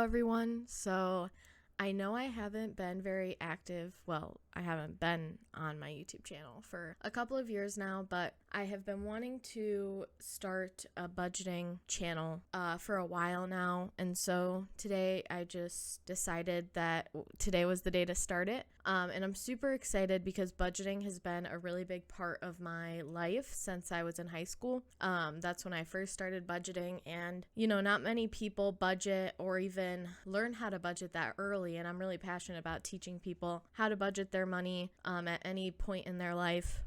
everyone. So I know I haven't been very active. Well, I haven't been on my YouTube channel for a couple of years now, but I have been wanting to start a budgeting channel for a while now. And so today I just decided that today was the day to start it. And I'm super excited because budgeting has been a really big part of my life since I was in high school. That's when I first started budgeting, and not many people budget or even learn how to budget that early. And I'm really passionate about teaching people how to budget their money at any point in their life.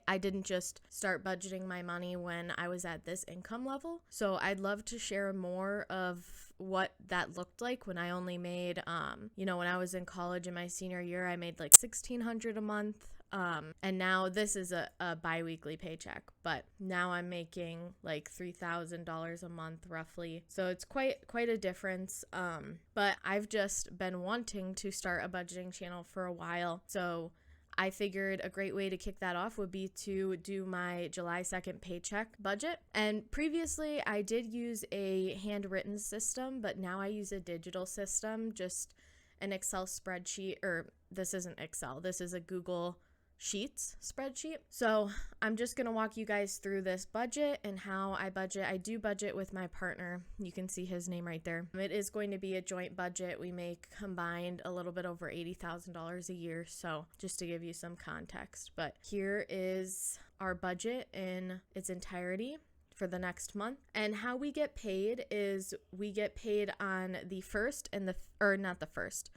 I didn't just start budgeting my money when I was at this income level. So I'd love to share more of what that looked like when I only made, when I was in college in my senior year, I made like $1,600 a month. And now this is a bi-weekly paycheck, but now I'm making like $3,000 a month roughly. So it's quite a difference. But I've just been wanting to start a budgeting channel for a while. So I figured a great way to kick that off would be to do my July 2nd paycheck budget. And previously I did use a handwritten system, but now I use a digital system, just an Excel spreadsheet, or this isn't Excel, this is a Google Sheets spreadsheet. So I'm just going to walk you guys through this budget and how I budget. I do budget with my partner. You can see his name right there. It is going to be a joint budget. We make combined a little bit over $80,000 a year. So just to give you some context, but here is our budget in its entirety for the next month. And how we get paid is we get paid on the first and not the first.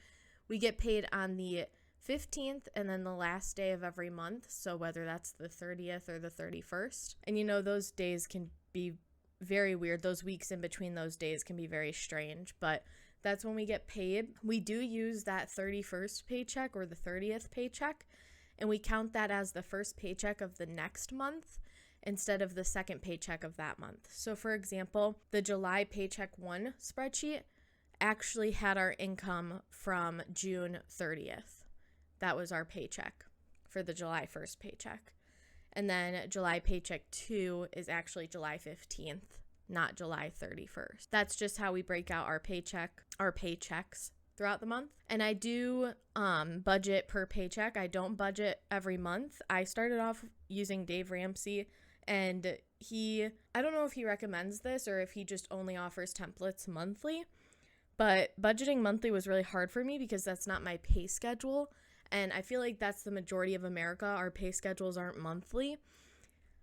We get paid on the 15th and then the last day of every month. So whether that's the 30th or the 31st. And those days can be very weird. Those weeks in between those days can be very strange, but that's when we get paid. We do use that 31st paycheck or the 30th paycheck, and we count that as the first paycheck of the next month instead of the second paycheck of that month. So for example, the July Paycheck 1 spreadsheet actually had our income from June 30th. That was our paycheck for the July 1st paycheck. And then July Paycheck 2 is actually July 15th, not July 31st. That's just how we break out our paychecks throughout the month. And I do budget per paycheck. I don't budget every month. I started off using Dave Ramsey, and I don't know if he recommends this or if he just only offers templates monthly, but budgeting monthly was really hard for me because that's not my pay schedule. And I feel like that's the majority of America. Our pay schedules aren't monthly.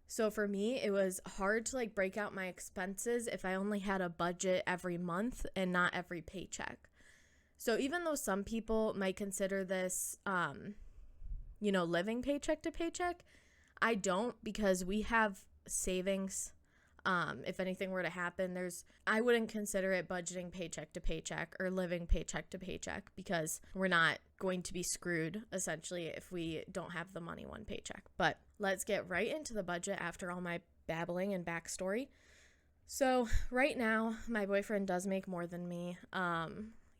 So for me, it was hard to break out my expenses if I only had a budget every month and not every paycheck. So even though some people might consider this, living paycheck to paycheck, I don't, because we have savings. If anything were to happen, I wouldn't consider it budgeting paycheck to paycheck or living paycheck to paycheck, because we're not going to be screwed essentially if we don't have the money one paycheck. But let's get right into the budget after all my babbling and backstory. So right now, my boyfriend does make more than me.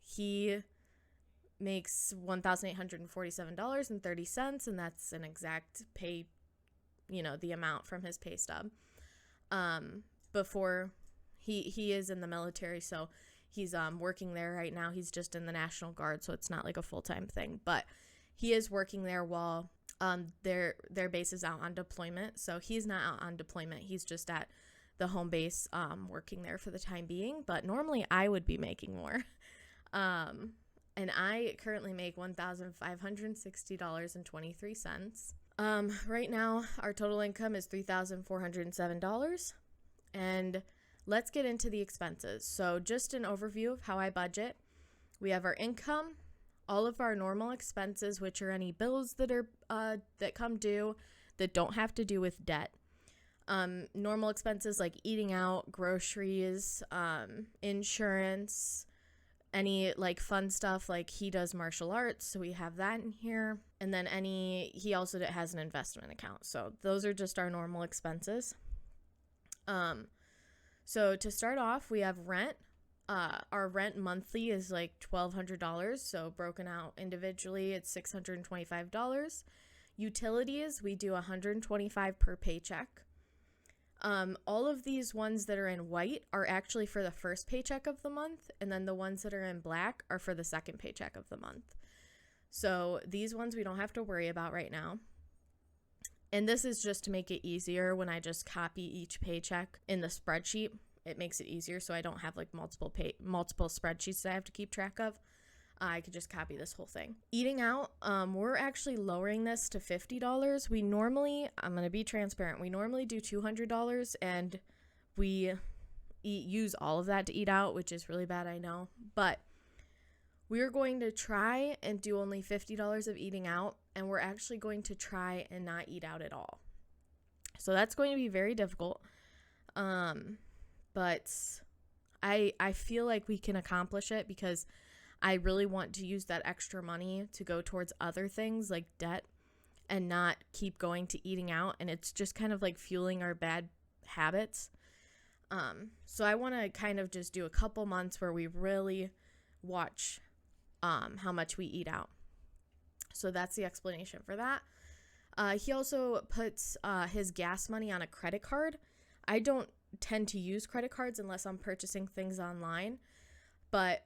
He makes $1,847.30, and that's an exact pay, the amount from his pay stub. Before he is in the military, so he's working there right now. He's just in the National Guard, so it's not like a full-time thing, but he is working there while their base is out on deployment. So he's not out on deployment, he's just at the home base working there for the time being. But normally I would be making more. And I currently make $1,560.23. Right now, our total income is $3,407. And let's get into the expenses. So just an overview of how I budget. We have our income, all of our normal expenses, which are any bills that are that come due that don't have to do with debt. Normal expenses like eating out, groceries, insurance, any fun stuff, like he does martial arts, so we have that in here. And then he also has an investment account. So those are just our normal expenses. So to start off, we have rent. Our rent monthly is $1,200. So broken out individually, it's $625. Utilities, we do $125 per paycheck. All of these ones that are in white are actually for the first paycheck of the month, and then the ones that are in black are for the second paycheck of the month. So these ones we don't have to worry about right now. And this is just to make it easier when I just copy each paycheck in the spreadsheet. It makes it easier so I don't have like multiple spreadsheets that I have to keep track of. I could just copy this whole thing. Eating out, we're actually lowering this to $50. We normally, I'm going to be transparent, we normally do $200 and we use all of that to eat out, which is really bad, I know. But we're going to try and do only $50 of eating out, and we're actually going to try and not eat out at all. So that's going to be very difficult. But I feel like we can accomplish it because I really want to use that extra money to go towards other things like debt and not keep going to eating out. And it's just kind of like fueling our bad habits. So I want to kind of just do a couple months where we really watch how much we eat out. So that's the explanation for that. He also puts his gas money on a credit card. I don't tend to use credit cards unless I'm purchasing things online. But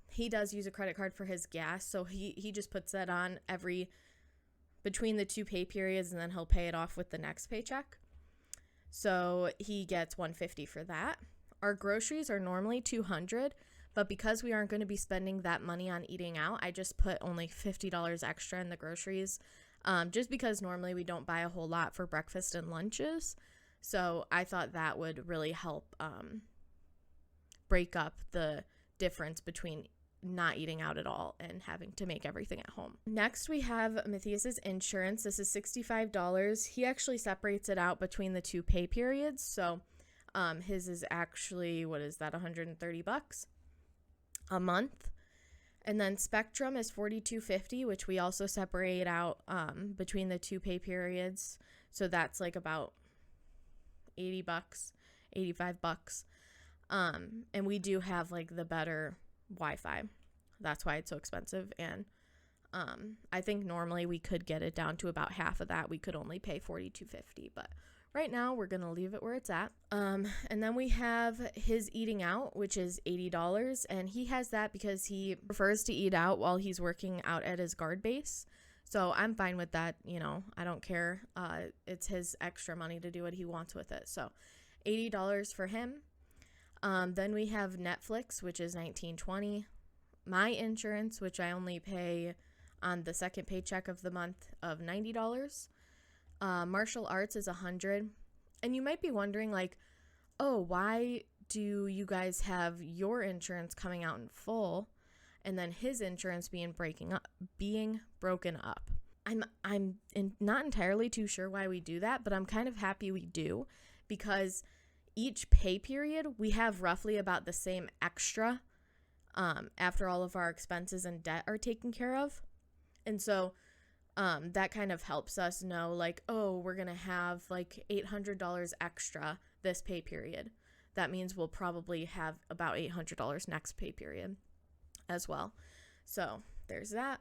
he does use a credit card for his gas, so he just puts that on between the two pay periods, and then he'll pay it off with the next paycheck. So he gets $150 for that. Our groceries are normally $200, but because we aren't going to be spending that money on eating out, I just put only $50 extra in the groceries, just because normally we don't buy a whole lot for breakfast and lunches. So I thought that would really help break up the difference between not eating out at all and having to make everything at home. Next, we have Matthias's insurance. This is $65. He actually separates it out between the two pay periods. So his is actually, what is that, $130 a month. And then Spectrum is $42.50, which we also separate out between the two pay periods. So that's like about $80, $85. And we do have like the better Wi-Fi. That's why it's so expensive. And I think normally we could get it down to about half of that. We could only pay $42.50, but right now we're gonna leave it where it's at. And then we have his eating out, which is $80, and he has that because he prefers to eat out while he's working out at his guard base. So I'm fine with that. You know, I don't care. It's his extra money to do what he wants with it. So $80 for him. Then we have Netflix, which is $19.20. My insurance, which I only pay on the second paycheck of the month, of $90. Martial arts is $100. And you might be wondering, like, oh, why do you guys have your insurance coming out in full and then his insurance being broken up? I'm not entirely too sure why we do that, but I'm kind of happy we do, because each pay period we have roughly about the same extra after all of our expenses and debt are taken care of. And so that kind of helps us know, like, oh, we're going to have like $800 extra this pay period. That means we'll probably have about $800 next pay period as well. So there's that.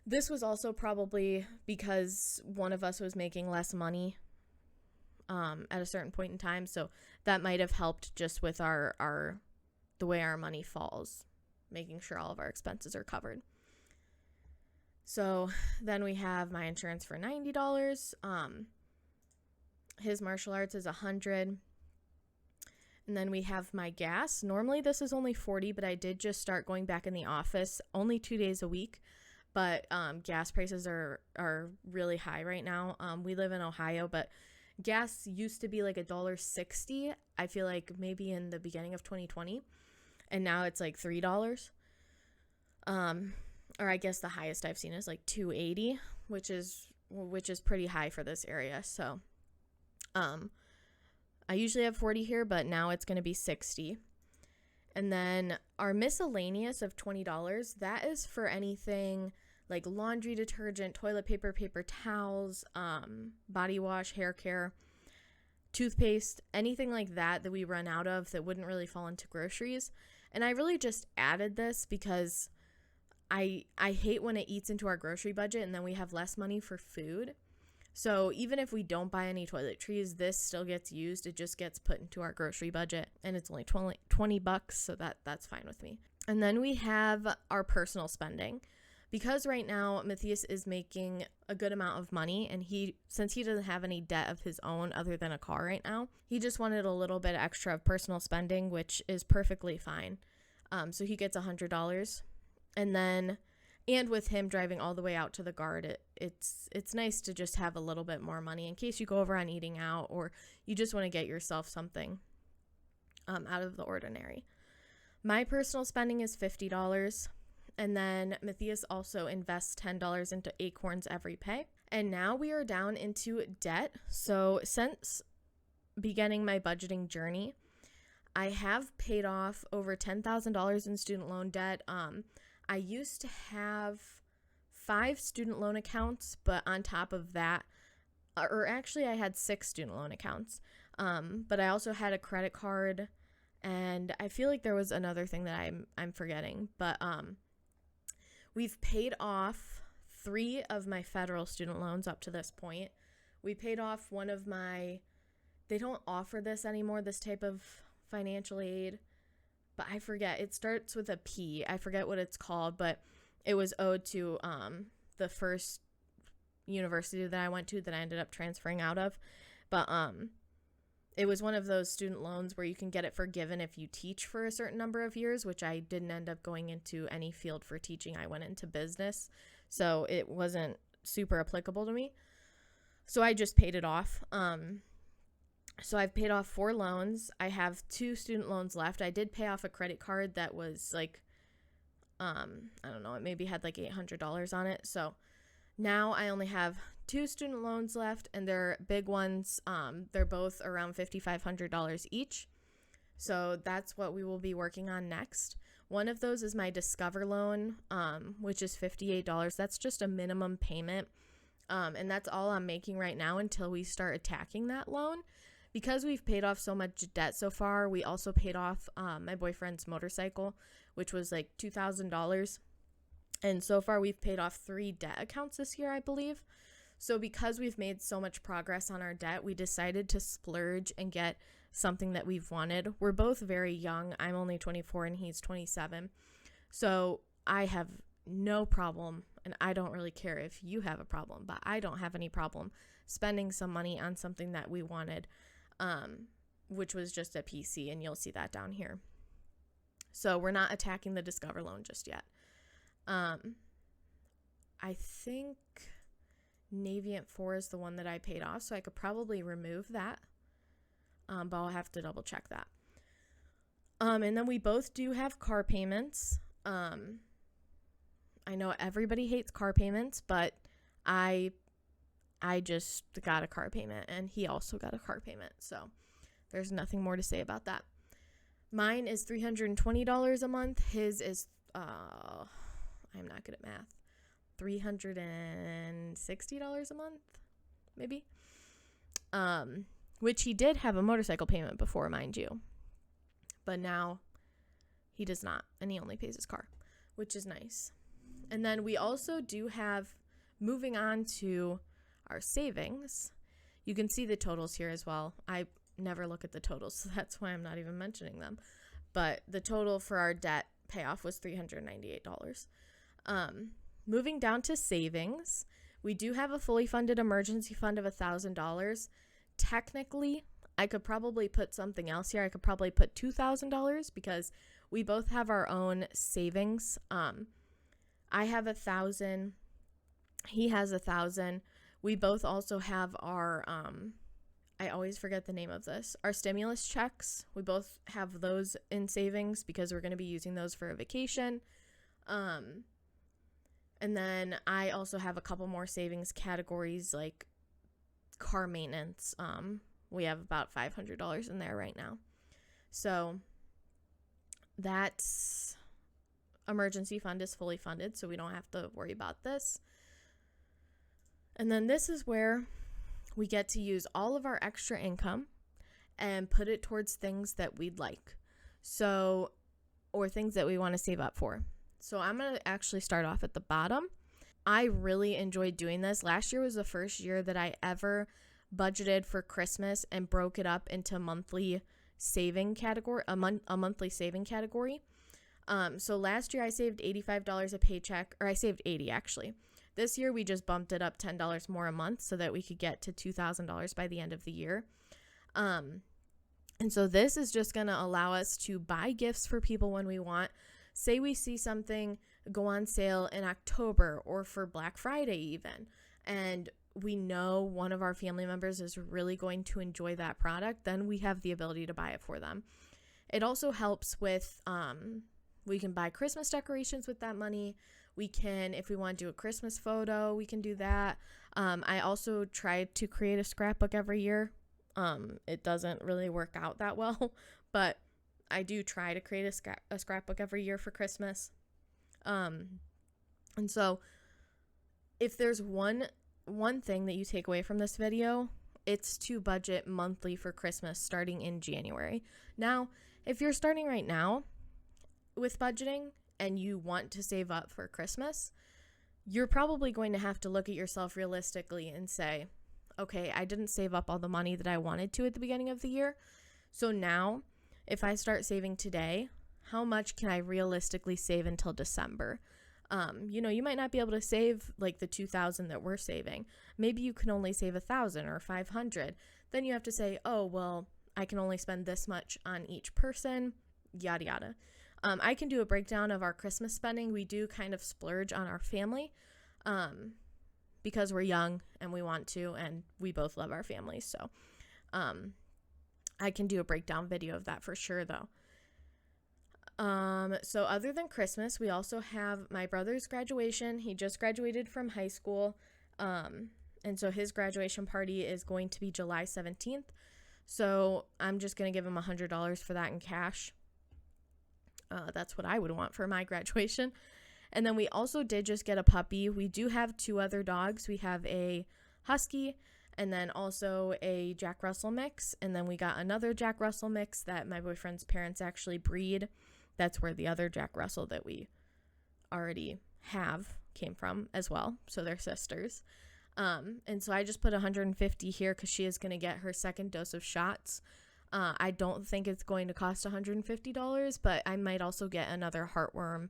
This was also probably because one of us was making less money at a certain point in time. So that might have helped just with the way our money falls, making sure all of our expenses are covered. So then we have my insurance for $90. His martial arts is $100. And then we have my gas. Normally this is only $40, but I did just start going back in the office only 2 days a week. But gas prices are really high right now. We live in Ohio, but gas used to be like $1.60. I feel like maybe in the beginning of 2020, and now it's like $3. Or I guess the highest I've seen is like $2.80, which is pretty high for this area. So, I usually have 40 here, but now it's going to be 60. And then our miscellaneous of $20, that is for anything like laundry detergent, toilet paper, paper towels, body wash, hair care, toothpaste, anything like that we run out of that wouldn't really fall into groceries. And I really just added this because I hate when it eats into our grocery budget and then we have less money for food. So even if we don't buy any toiletries, this still gets used. It just gets put into our grocery budget, and it's only $20, so that's fine with me. And then we have our personal spending. Because right now Matthias is making a good amount of money, and since he doesn't have any debt of his own other than a car right now, he just wanted a little bit extra of personal spending, which is perfectly fine. So he gets $100, and with him driving all the way out to the Guard, it's nice to just have a little bit more money in case you go over on eating out or you just want to get yourself something out of the ordinary. My personal spending is $50, and then Matthias also invests $10 into Acorns every pay. And now we are down into debt. So since beginning my budgeting journey, I have paid off over $10,000 in student loan debt. I used to have 5 student loan accounts, but on top of that, or actually I had 6 student loan accounts, but I also had a credit card, and I feel like there was another thing that I'm forgetting, but we've paid off 3 of my federal student loans up to this point. We paid off one of they don't offer this anymore, this type of financial aid, but I forget. It starts with a P. I forget what it's called, but it was owed to the first university that I went to that I ended up transferring out of. But it was one of those student loans where you can get it forgiven if you teach for a certain number of years, which I didn't end up going into any field for teaching. I went into business, so it wasn't super applicable to me. So I just paid it off. So I've paid off 4 loans. I have 2 student loans left. I did pay off a credit card that was like, I don't know, it maybe had like $800 on it. So now I only have 2 student loans left, and they're big ones. They're both around $5,500 each. So that's what we will be working on next. One of those is my Discover loan, which is $58. That's just a minimum payment. And that's all I'm making right now until we start attacking that loan. Because we've paid off so much debt so far, we also paid off my boyfriend's motorcycle, which was like $2,000. And so far we've paid off 3 debt accounts this year, I believe. So because we've made so much progress on our debt, we decided to splurge and get something that we've wanted. We're both very young. I'm only 24 and he's 27. So I have no problem, and I don't really care if you have a problem, but I don't have any problem spending some money on something that we wanted. Which was just a PC, and you'll see that down here. So we're not attacking the Discover loan just yet. I think Navient 4 is the one that I paid off, so I could probably remove that, but I'll have to double check that. And then we both do have car payments. I know everybody hates car payments, but I just got a car payment, and he also got a car payment. So there's nothing more to say about that. Mine is $320 a month. His is, I'm not good at math, $360 a month, maybe. Which he did have a motorcycle payment before, mind you. But now he does not, and he only pays his car, which is nice. And then we also do have, moving on to our savings, you can see the totals here as well. I never look at the totals, so that's why I'm not even mentioning them. But the total for our debt payoff was $398. Moving down to savings, we do have a fully funded emergency fund of $1,000. Technically, I could probably put something else here. I could probably put $2,000 because we both have our own savings. I have $1,000. He has $1,000. We both also have our, I always forget the name of this, our stimulus checks. We both have those in savings because we're going to be using those for a vacation. And then I also have a couple more savings categories like car maintenance. We have about $500 in there right now. So that's emergency fund is fully funded, so we don't have to worry about this. And then this is where we get to use all of our extra income and put it towards things that we'd like. Or things that we want to save up for. So I'm going to actually start off at the bottom. I really enjoyed doing this. Last year was the first year that I ever budgeted for Christmas and broke it up into monthly saving category, a monthly saving category. So last year I saved $85 a paycheck, or I saved $80 actually. This year we just bumped it up $10 more a month so that we could get to $2,000 by the end of the year. And so this is just going to allow us to buy gifts for people when we want. Say we see something go on sale in October or for Black Friday even, and we know one of our family members is really going to enjoy that product, then we have the ability to buy it for them. It also helps with, we can buy Christmas decorations with that money. We can, if we want to do a Christmas photo, we can do that. I also try to create a scrapbook every year. It doesn't really work out that well, but I do try to create a scrapbook every year for Christmas. And so if there's one thing that you take away from this video, it's to budget monthly for Christmas starting in January. Now, if you're starting right now with budgeting and you want to save up for Christmas, you're probably going to have to look at yourself realistically and say, okay, I didn't save up all the money that I wanted to at the beginning of the year. So now, if I start saving today, how much can I realistically save until December? You might not be able to save like the $2,000 that we're saving. Maybe you can only save $1,000 or $500. Then you have to say, oh, well, I can only spend this much on each person, yada, yada. I can do a breakdown of our Christmas spending. We do kind of splurge on our family because we're young and we want to, and we both love our families. So I can do a breakdown video of that for sure, though. So other than Christmas, we also have my brother's graduation. He just graduated from high school. And so his graduation party is going to be July 17th. So I'm just going to give him $100 for that in cash. That's what I would want for my graduation. And then we also did just get a puppy. We do have 2 other dogs. We have a husky and then also a Jack Russell mix. And then we got another Jack Russell mix that my boyfriend's parents actually breed. That's where the other Jack Russell that we already have came from as well. So they're sisters. And so I just put $150 here because she is going to get her second dose of shots. I don't think it's going to cost $150, but I might also get another heartworm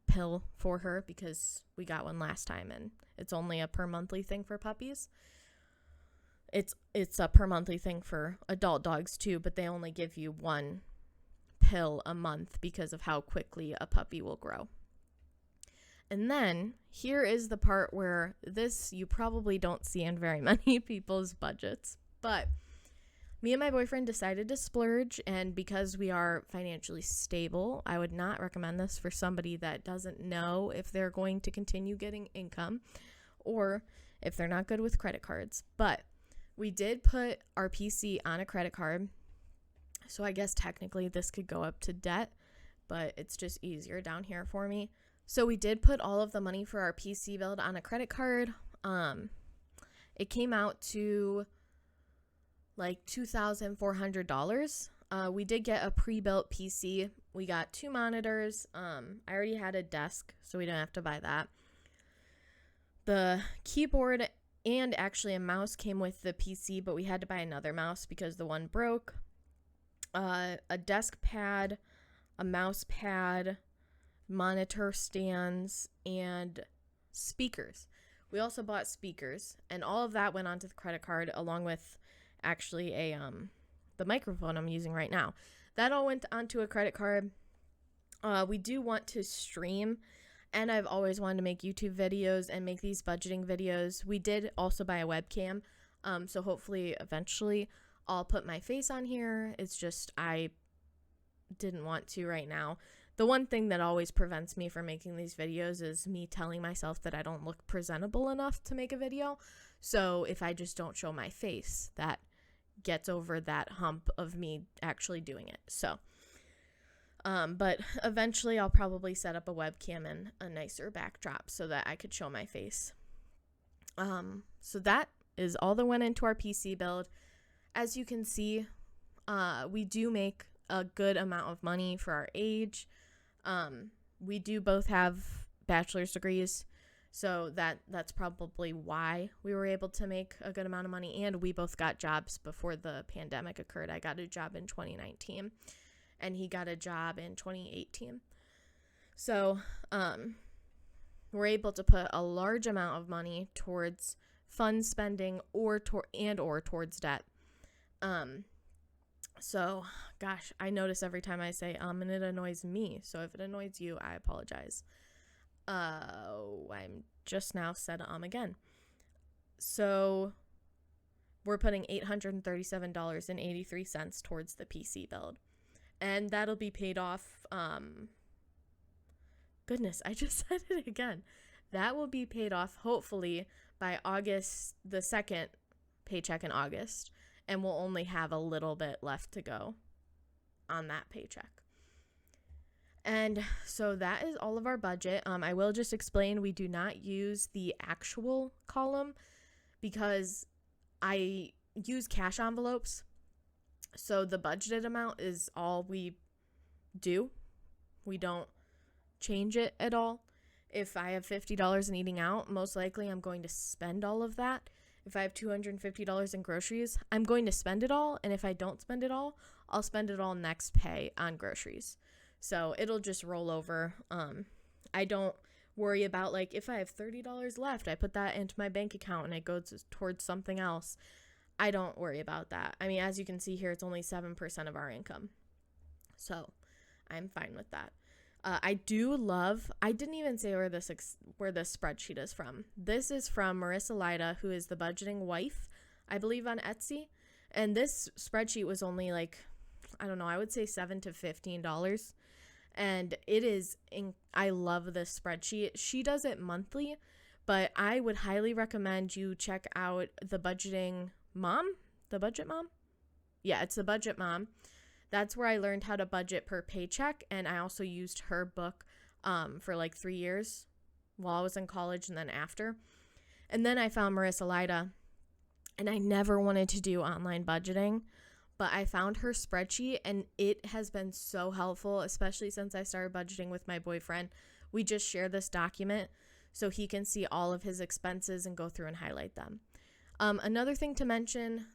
pill for her because we got one last time and it's only a per monthly thing for puppies. It's a per monthly thing for adult dogs too, but they only give you one pill a month because of how quickly a puppy will grow. And then here is the part where this you probably don't see in very many people's budgets, but me and my boyfriend decided to splurge, and because we are financially stable, I would not recommend this for somebody that doesn't know if they're going to continue getting income or if they're not good with credit cards. But we did put our PC on a credit card, so I guess technically this could go up to debt, but it's just easier down here for me. So we did put all of the money for our PC build on a credit card. It came out to like $2,400. We did get a pre-built PC. We got 2 monitors. I already had a desk, so we didn't have to buy that. The keyboard and actually a mouse came with the PC, but we had to buy another mouse because the one broke. A desk pad, a mouse pad, monitor stands, and speakers. We also bought speakers, and all of that went onto the credit card along with actually the microphone I'm using right now. That all went onto a credit card. We do want to stream, and I've always wanted to make YouTube videos and make these budgeting videos. We did also buy a webcam, so hopefully eventually I'll put my face on here. It's just I didn't want to right now. The one thing that always prevents me from making these videos is me telling myself that I don't look presentable enough to make a video. So if I just don't show my face, that gets over that hump of me actually doing it. So, but eventually I'll probably set up a webcam and a nicer backdrop so that I could show my face. So that is all that went into our PC build. As you can see, we do make a good amount of money for our age. We do both have bachelor's degrees, So that's probably why we were able to make a good amount of money. And we both got jobs before the pandemic occurred. I got a job in 2019 and he got a job in 2018. So we're able to put a large amount of money towards fund spending or towards debt. So gosh, I notice every time I say and it annoys me. So if it annoys you, I apologize. I'm just now said again. So we're putting $837.83 towards the PC build. And that'll be paid off. Goodness, I just said it again. That will be paid off hopefully by August, the second paycheck in August. And we'll only have a little bit left to go on that paycheck. And so that is all of our budget. I will just explain, we do not use the actual column because I use cash envelopes. So the budgeted amount is all we do. We don't change it at all. If I have $50 in eating out, most likely I'm going to spend all of that. If I have $250 in groceries, I'm going to spend it all. And if I don't spend it all, I'll spend it all next pay on groceries. So it'll just roll over. I don't worry about like if I have $30 left, I put that into my bank account and it goes towards something else. I don't worry about that. I mean, as you can see here, it's only 7% of our income. So I'm fine with that. I didn't even say where this spreadsheet is from. This is from Marissa Lida, who is the budgeting wife, I believe, on Etsy. And this spreadsheet was only like, I don't know, I would say $7 to $15. And it is, I love this spreadsheet. She does it monthly, but I would highly recommend you check out the Budgeting Mom, the Budget Mom. Yeah, it's the Budget Mom. That's where I learned how to budget per paycheck. And I also used her book for like 3 years while I was in college and then after. And then I found Marissa Lida, and I never wanted to do online budgeting. But I found her spreadsheet and it has been so helpful, especially since I started budgeting with my boyfriend. We just share this document so he can see all of his expenses and go through and highlight them. Another thing to mention,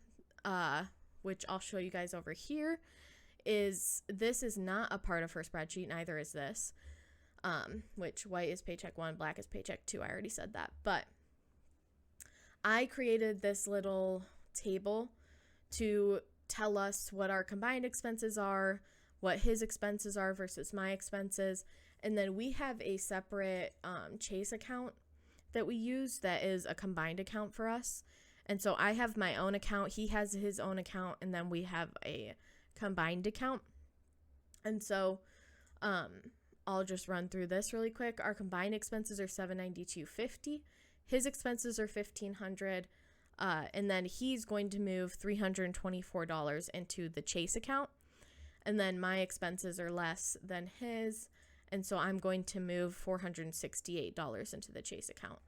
which I'll show you guys over here, is this is not a part of her spreadsheet. Neither is this, which white is paycheck 1, black is paycheck 2. I already said that. But I created this little table to tell us what our combined expenses are, what his expenses are versus my expenses. And then we have a separate Chase account that we use that is a combined account for us. And so I have my own account, he has his own account, and then we have a combined account. And so I'll just run through this really quick. Our combined expenses are $792.50. His expenses are $1,500. And then he's going to move $324 into the Chase account. And then my expenses are less than his. And so I'm going to move $468 into the Chase account.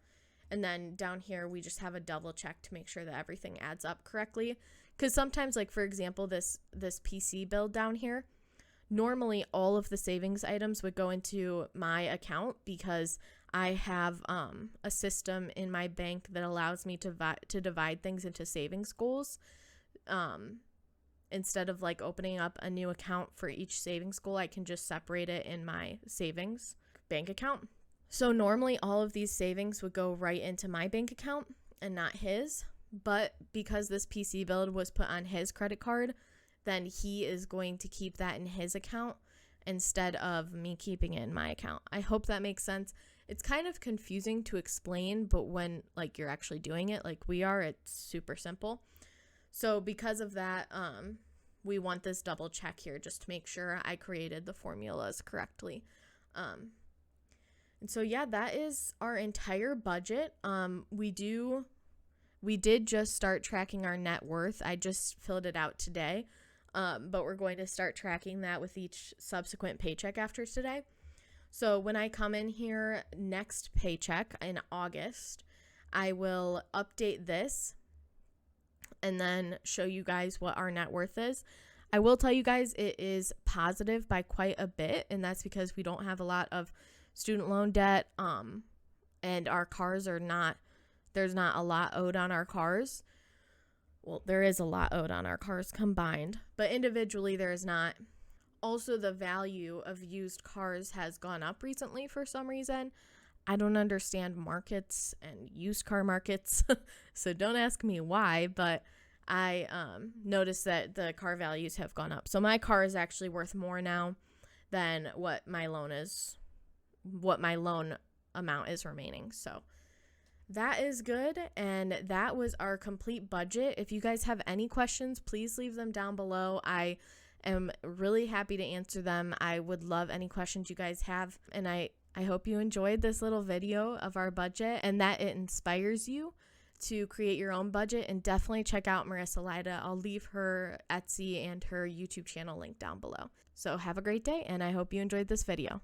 And then down here, we just have a double check to make sure that everything adds up correctly. Because sometimes, like for example, this PC bill down here, normally all of the savings items would go into my account because I have a system in my bank that allows me to divide things into savings goals. Instead of like opening up a new account for each savings goal, I can just separate it in my savings bank account. So normally all of these savings would go right into my bank account and not his. But because this PC build was put on his credit card, then he is going to keep that in his account instead of me keeping it in my account. I hope that makes sense. It's kind of confusing to explain, but when like you're actually doing it like we are, it's super simple. So because of that, we want this double check here just to make sure I created the formulas correctly. And so yeah, that is our entire budget. We did just start tracking our net worth. I just filled it out today. But we're going to start tracking that with each subsequent paycheck after today. So when I come in here next paycheck in August, I will update this and then show you guys what our net worth is. I will tell you guys it is positive by quite a bit, and that's because we don't have a lot of student loan debt, and our cars are not, there's not a lot owed on our cars. Well, there is a lot owed on our cars combined, but individually there is not. Also, the value of used cars has gone up recently for some reason. I don't understand markets and used car markets, so don't ask me why, but I noticed that the car values have gone up. So my car is actually worth more now than what my loan amount is remaining. So that is good, and that was our complete budget. If you guys have any questions, please leave them down below. I am really happy to answer them. I would love any questions you guys have, and I hope you enjoyed this little video of our budget and that it inspires you to create your own budget. And definitely check out Marissa Lida. I'll leave her Etsy and her YouTube channel link down below. So have a great day, and I hope you enjoyed this video.